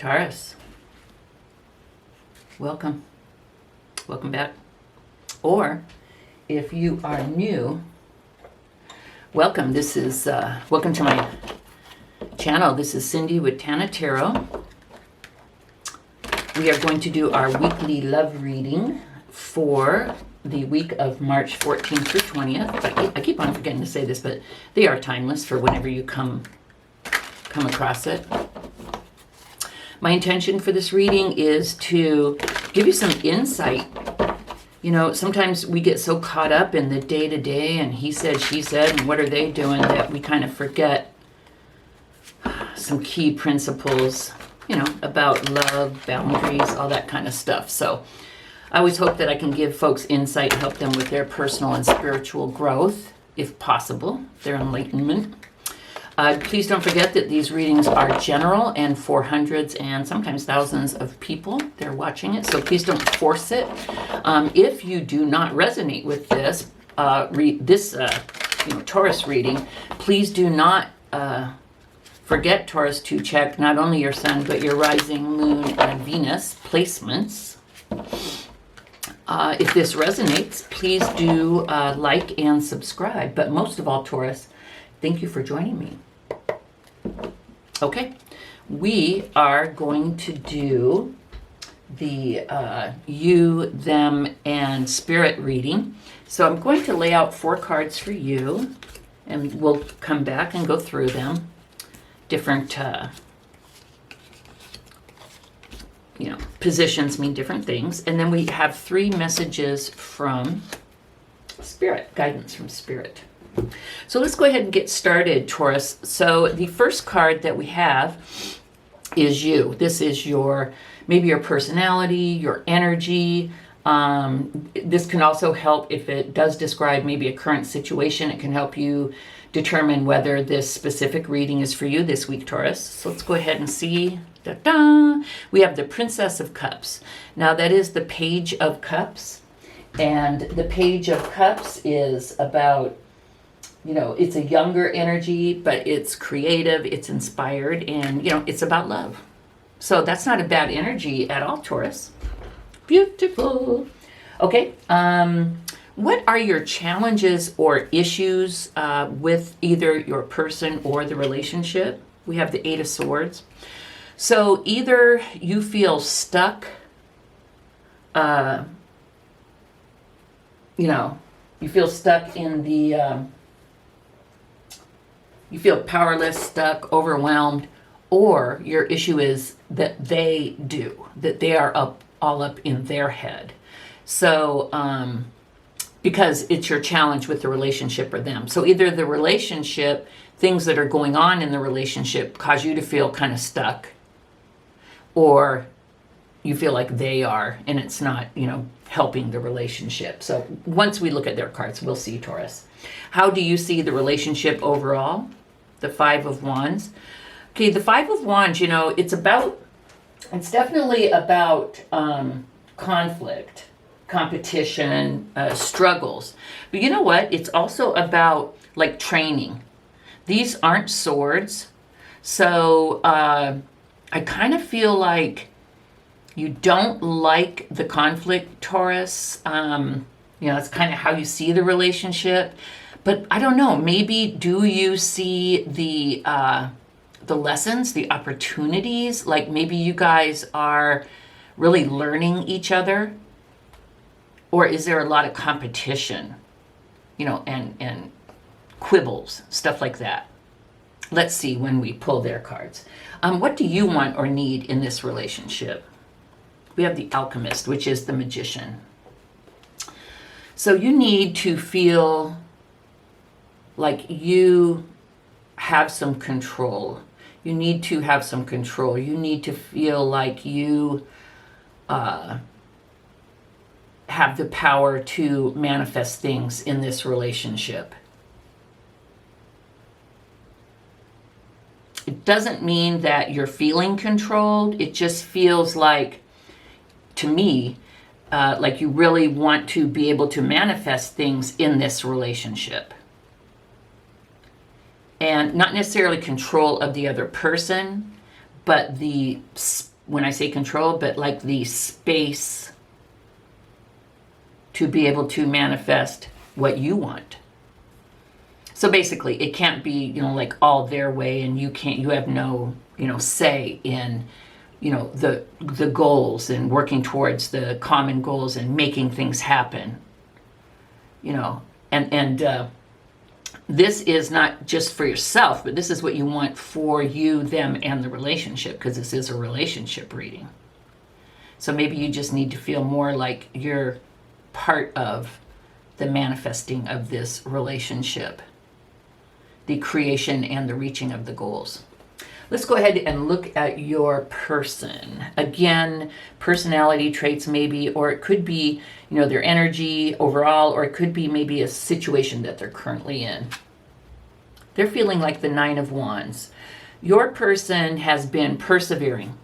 Taurus, welcome. Welcome back. Or if you are new, welcome. This is welcome to my channel. This is Cindy with Tana Tarot. We are going to do our weekly love reading for the week of March 14th through 20th. I keep on forgetting to say this, but they are timeless for whenever you come across it. My intention for this reading is to give you some insight. You know, sometimes we get so caught up in the day-to-day and he said, she said, and what are they doing, that we kind of forget some key principles, you know, about love, boundaries, all that kind of stuff. So I always hope that I can give folks insight, help them with their personal and spiritual growth, if possible, their enlightenment. Please don't forget that these readings are general and for hundreds and sometimes thousands of people. They're watching it, so please don't force it. If you do not resonate with this, Taurus reading, please do not forget, Taurus, to check not only your sun, but your rising, moon, and Venus placements. If this resonates, please do like and subscribe. But most of all, Taurus, thank you for joining me. Okay, we are going to do the you, them, and spirit reading. So I'm going to lay out 4 cards for you, and we'll come back and go through them. Different, positions mean different things. And then we have 3 messages from spirit, guidance from spirit. So let's go ahead and get started, Taurus. So the first card that we have is you. This is maybe your personality, your energy. This can also help if it does describe maybe a current situation. It can help you determine whether this specific reading is for you this week, Taurus. So let's go ahead and see. Da-da! We have the Princess of Cups. Now that is the Page of Cups. And the Page of Cups is about, it's a younger energy, but it's creative, it's inspired, and, it's about love. So that's not a bad energy at all, Taurus. Beautiful. Okay. What are your challenges or issues with either your person or the relationship? We have the 8 of Swords. So either you feel stuck, you feel stuck in the, you feel powerless, stuck, overwhelmed, or your issue is that they are all up in their head. So, because it's your challenge with the relationship or them. So either the relationship, things that are going on in the relationship cause you to feel kind of stuck, or you feel like they are, and it's not, helping the relationship. So once we look at their cards, we'll see, Taurus. How do you see the relationship overall? The 5 of Wands. Okay, the 5 of Wands, it's definitely about conflict, competition, struggles. But you know what? It's also about like training. These aren't swords. So I kind of feel like you don't like the conflict, Taurus. It's kind of how you see the relationship. But I don't know, maybe do you see the lessons, the opportunities? Like maybe you guys are really learning each other? Or is there a lot of competition, and quibbles, stuff like that? Let's see when we pull their cards. What do you want or need in this relationship? We have the Alchemist, which is the Magician. So you need to feel like you have some control. You need to have some control. You need to feel like you have the power to manifest things in this relationship. It doesn't mean that you're feeling controlled. It just feels like, to me, like you really want to be able to manifest things in this relationship. And not necessarily control of the other person, but the when I say control, but like the space to be able to manifest what you want. So basically, it can't be, like all their way, and you have no, say in, the goals and working towards the common goals and making things happen, and this is not just for yourself, but this is what you want for you, them, and the relationship, because this is a relationship reading. So maybe you just need to feel more like you're part of the manifesting of this relationship, the creation and the reaching of the goals. Let's go ahead and look at your person. Again, personality traits maybe, or it could be, their energy overall, or it could be maybe a situation that they're currently in. They're feeling like the Nine of Wands. Your person has been persevering.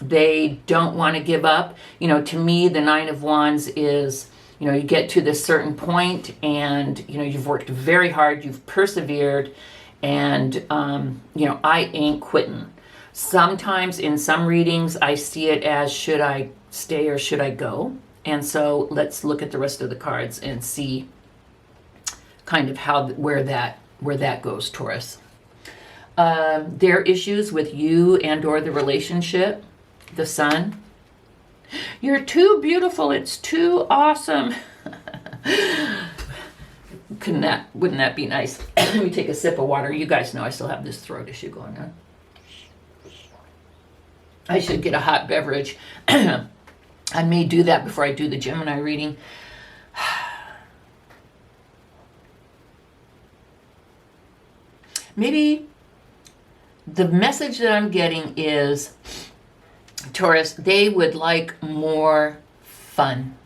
They don't want to give up. To me, the Nine of Wands is, you get to this certain point and, you've worked very hard, you've persevered, and, I ain't quitting. Sometimes in some readings, I see it as, should I stay or should I go? And so let's look at the rest of the cards and see kind of where that goes, Taurus. Their issues with you and or the relationship, the Sun. You're too beautiful. It's too awesome. Wouldn't that be nice? Let me take a sip of water. You guys know I still have this throat issue going on. I should get a hot beverage. I may do that before I do the Gemini reading. Maybe the message that I'm getting is, Taurus, they would like more fun.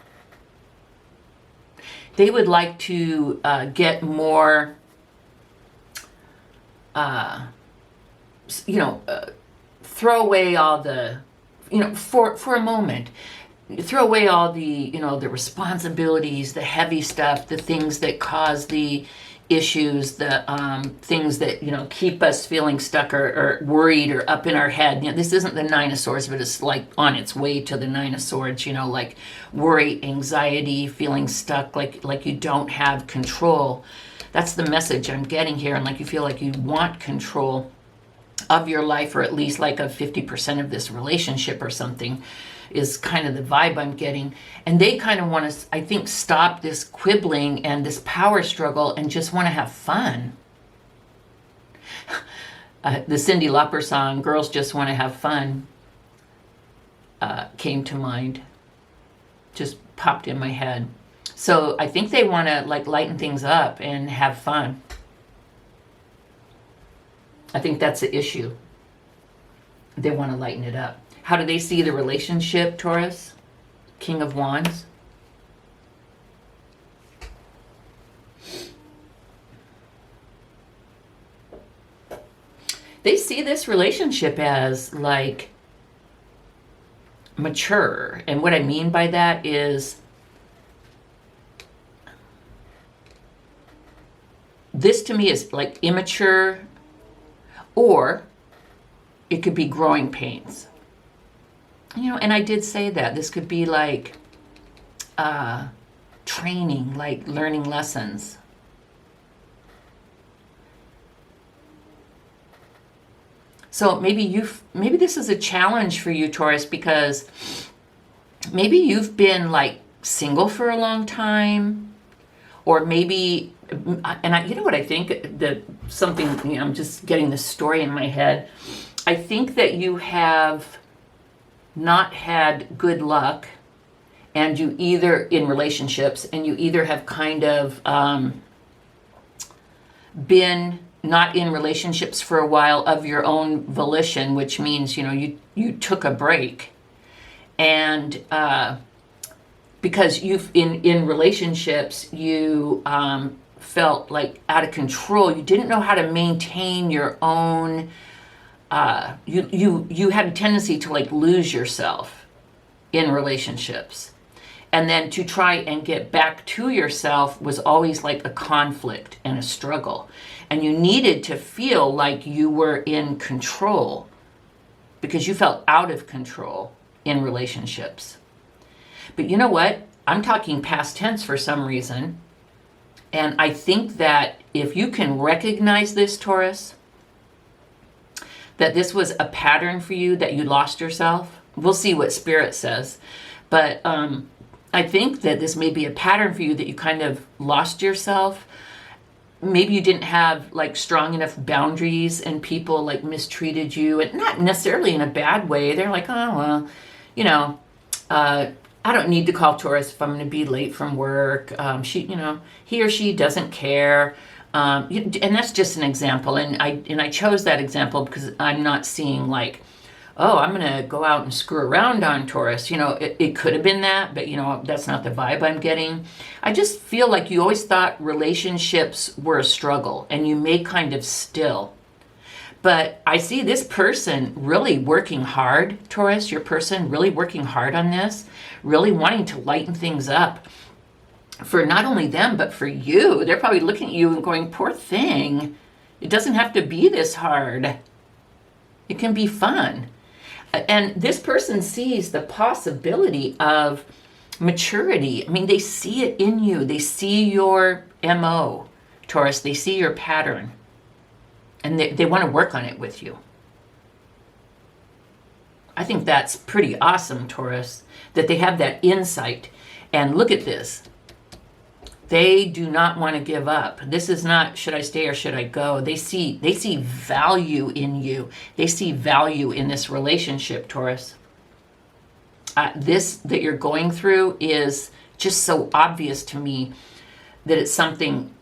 They would like to get more, throw away all the, for a moment, throw away all the, the responsibilities, the heavy stuff, the things that cause the issues, the things that, keep us feeling stuck or worried or up in our head. This isn't the Nine of Swords, but it's like on its way to the Nine of Swords, like worry, anxiety, feeling stuck, like you don't have control. That's the message I'm getting here. And like you feel like you want control of your life, or at least like of 50% of this relationship or something, is kind of the vibe I'm getting. And they kind of want to, I think, stop this quibbling and this power struggle and just want to have fun. The Cyndi Lauper song, Girls Just Want to Have Fun, came to mind. Just popped in my head. So I think they want to lighten things up and have fun. I think that's the issue. They want to lighten it up. How do they see the relationship, Taurus? King of Wands. They see this relationship as mature. And what I mean by that is this to me is immature, or it could be growing pains. And I did say that. This could be training, learning lessons. So maybe this is a challenge for you, Taurus, because maybe you've been single for a long time, or maybe, and you know what I think, that something, I'm just getting this story in my head. I think that you have not had good luck, and you either in relationships, and you either have kind of been not in relationships for a while of your own volition, which means you took a break, and because you've in relationships you felt out of control. You didn't know how to maintain your own. You had a tendency to lose yourself in relationships, and then to try and get back to yourself was always a conflict and a struggle, and you needed to feel like you were in control because you felt out of control in relationships. But you know what? I'm talking past tense for some reason. And I think that if you can recognize this, Taurus, that this was a pattern for you, that you lost yourself. We'll see what Spirit says. But I think that this may be a pattern for you, that you kind of lost yourself. Maybe you didn't have like strong enough boundaries and people like mistreated you, and not necessarily in a bad way. They're like, oh, well, you know, I don't need to call Taurus if I'm going to be late from work. He or she doesn't care. And that's just an example. And I chose that example because I'm not seeing like, oh, I'm going to go out and screw around on Taurus. You know, it could have been that, but, you know, that's not the vibe I'm getting. I just feel like you always thought relationships were a struggle, and you may kind of still. But I see this person really working hard, Taurus, your person really working hard on this, really wanting to lighten things up for not only them, but for you. They're probably looking at you and going, poor thing. It doesn't have to be this hard. It can be fun. And this person sees the possibility of maturity. I mean, they see it in you. They see your MO, Taurus. They see your pattern. And they want to work on it with you. I think that's pretty awesome, Taurus, that they have that insight. And look at this. They do not want to give up. This is not, should I stay or should I go? They see value in you. They see value in this relationship, Taurus. This that you're going through is just so obvious to me that it's something,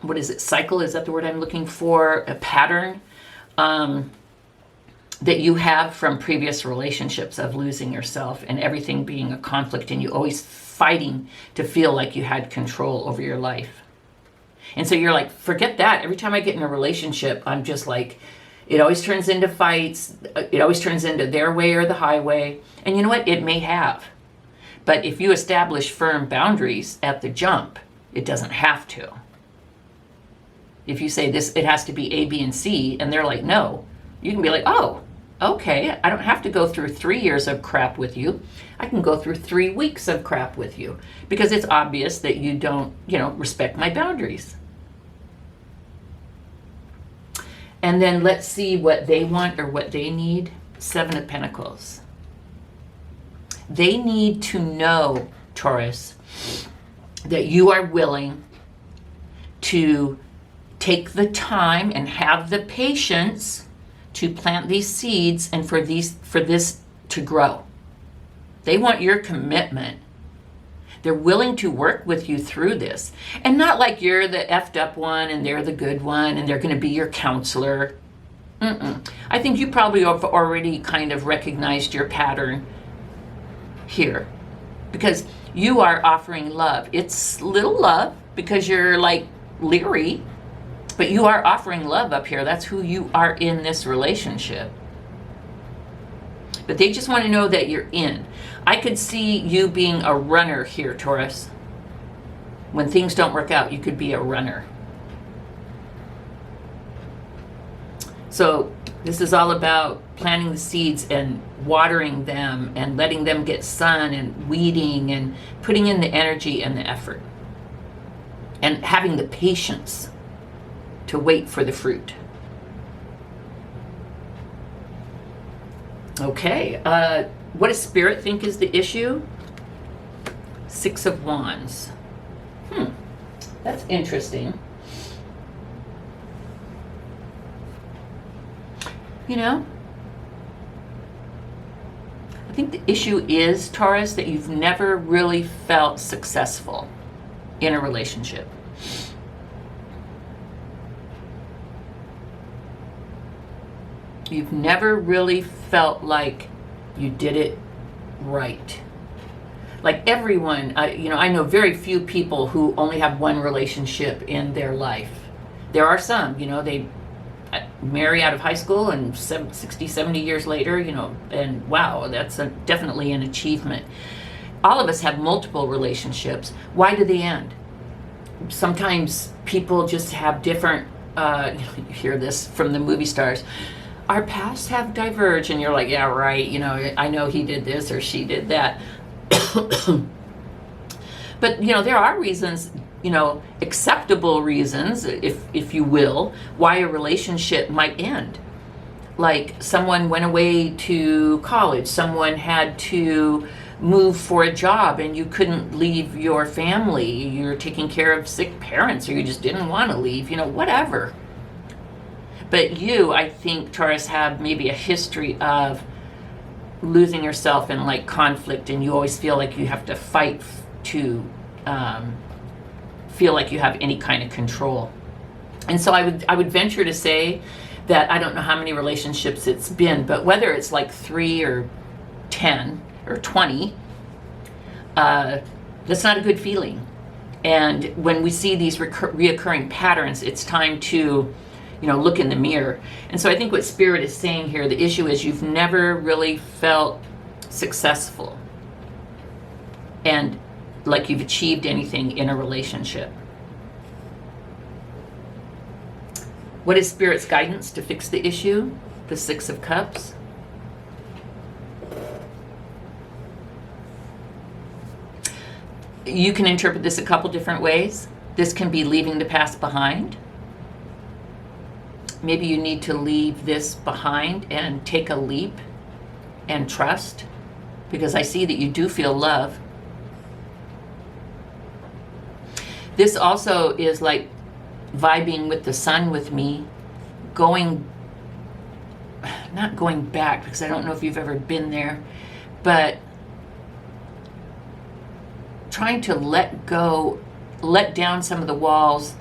what is it? Cycle, is that the word I'm looking for? A pattern that you have from previous relationships of losing yourself and everything being a conflict, and you always fighting to feel like you had control over your life. And so you're like, forget that. Every time I get in a relationship, I'm just like, it always turns into fights. It always turns into their way or the highway. And you know what? It may have. But if you establish firm boundaries at the jump, it doesn't have to. If you say this, it has to be A, B, and C, and they're like, no, you can be like, oh, okay, I don't have to go through 3 years of crap with you. I can go through 3 weeks of crap with you, because it's obvious that you don't, respect my boundaries. And then let's see what they want or what they need. 7 of Pentacles. They need to know, Taurus, that you are willing to take the time and have the patience to plant these seeds and for this to grow. They want your commitment. They're willing to work with you through this. And not like you're the effed up one and they're the good one and they're going to be your counselor. I think you probably have already kind of recognized your pattern here, because you are offering love. It's little love because you're like leery, but you are offering love up here. That's who you are in this relationship. But they just want to know that you're in. I could see you being a runner here, Taurus. When things don't work out, you could be a runner. So this is all about planting the seeds and watering them and letting them get sun and weeding and putting in the energy and the effort. And having the patience to wait for the fruit. Okay, what does Spirit think is the issue? 6 of Wands. That's interesting. I think the issue is, Taurus, that you've never really felt successful in a relationship. You've never really felt like you did it right. Like everyone, I know very few people who only have one relationship in their life. There are some, they marry out of high school and 60, 70 years later, and wow, that's definitely an achievement. All of us have multiple relationships. Why do they end? Sometimes people just have different you hear this from the movie stars, our paths have diverged, and you're like, yeah, right, I know he did this or she did that. But, there are reasons, acceptable reasons, if you will, why a relationship might end. Like someone went away to college, someone had to move for a job and you couldn't leave your family, you're taking care of sick parents, or you just didn't want to leave, whatever. But I think, Taurus, have maybe a history of losing yourself in like conflict, and you always feel like you have to fight to feel like you have any kind of control. And so I would venture to say that I don't know how many relationships it's been, but whether it's like 3 or 10 or 20, that's not a good feeling. And when we see these reoccurring patterns, it's time to look in the mirror. And so I think what Spirit is saying here, the issue is you've never really felt successful and like you've achieved anything in a relationship. What is Spirit's guidance to fix the issue? The 6 of Cups. You can interpret this a couple different ways. This can be leaving the past behind. Maybe you need to leave this behind and take a leap and trust, because I see that you do feel love. This also is like vibing with the sun with me, not going back, because I don't know if you've ever been there, but trying to let down some of the walls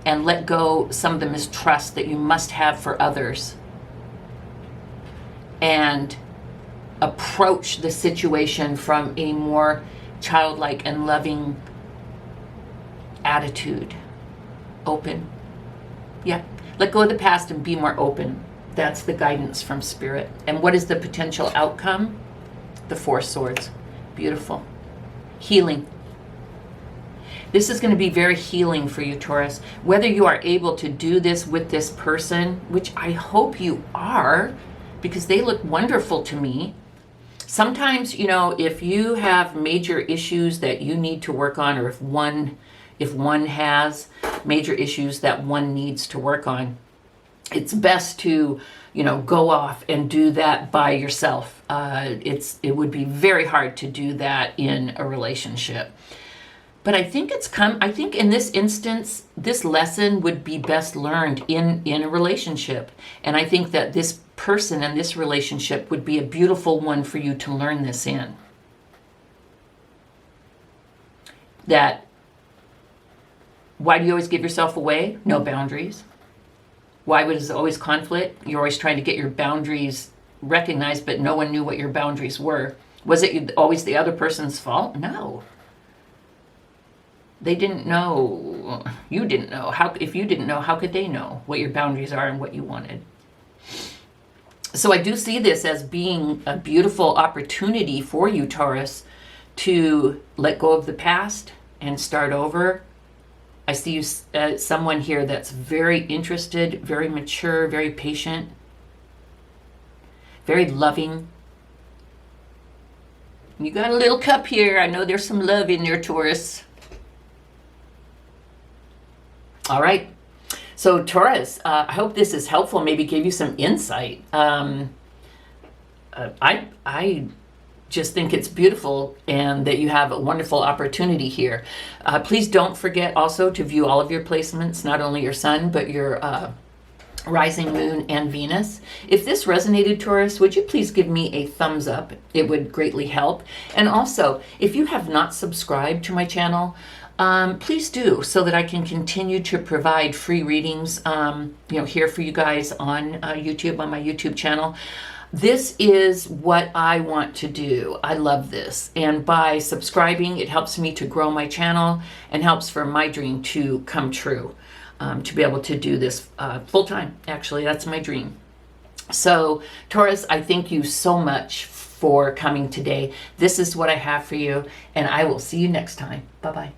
and let go some of the mistrust that you must have for others, and approach the situation from a more childlike and loving attitude. Open. Yeah. Let go of the past and be more open. That's the guidance from Spirit. And what is the potential outcome? The 4 swords. Beautiful. Healing. This is going to be very healing for you, Taurus. Whether you are able to do this with this person, which I hope you are, because they look wonderful to me. Sometimes, if you have major issues that you need to work on, or if one has major issues that one needs to work on, it's best to, go off and do that by yourself. It would be very hard to do that in a relationship. But I think in this instance, this lesson would be best learned in a relationship. And I think that this person and this relationship would be a beautiful one for you to learn this in. That, why do you always give yourself away? No boundaries. Why was it always conflict? You're always trying to get your boundaries recognized, but no one knew what your boundaries were. Was it always the other person's fault? No. They didn't know. You didn't know. If you didn't know, how could they know what your boundaries are and what you wanted? So I do see this as being a beautiful opportunity for you, Taurus, to let go of the past and start over. I see you someone here that's very interested, very mature, very patient, very loving. You got a little cup here. I know there's some love in there, Taurus. All right. So Taurus, I hope this is helpful. Maybe gave you some insight. I just think it's beautiful and that you have a wonderful opportunity here. Please don't forget also to view all of your placements, not only your sun, but your rising moon and Venus. If this resonated, Taurus, would you please give me a thumbs up? It would greatly help. And also, if you have not subscribed to my channel, please do, so that I can continue to provide free readings here for you guys on YouTube, on my YouTube channel. This is what I want to do. I love this. And by subscribing, it helps me to grow my channel and helps for my dream to come true, to be able to do this full time. Actually, that's my dream. So, Taurus, I thank you so much for coming today. This is what I have for you, and I will see you next time. Bye-bye.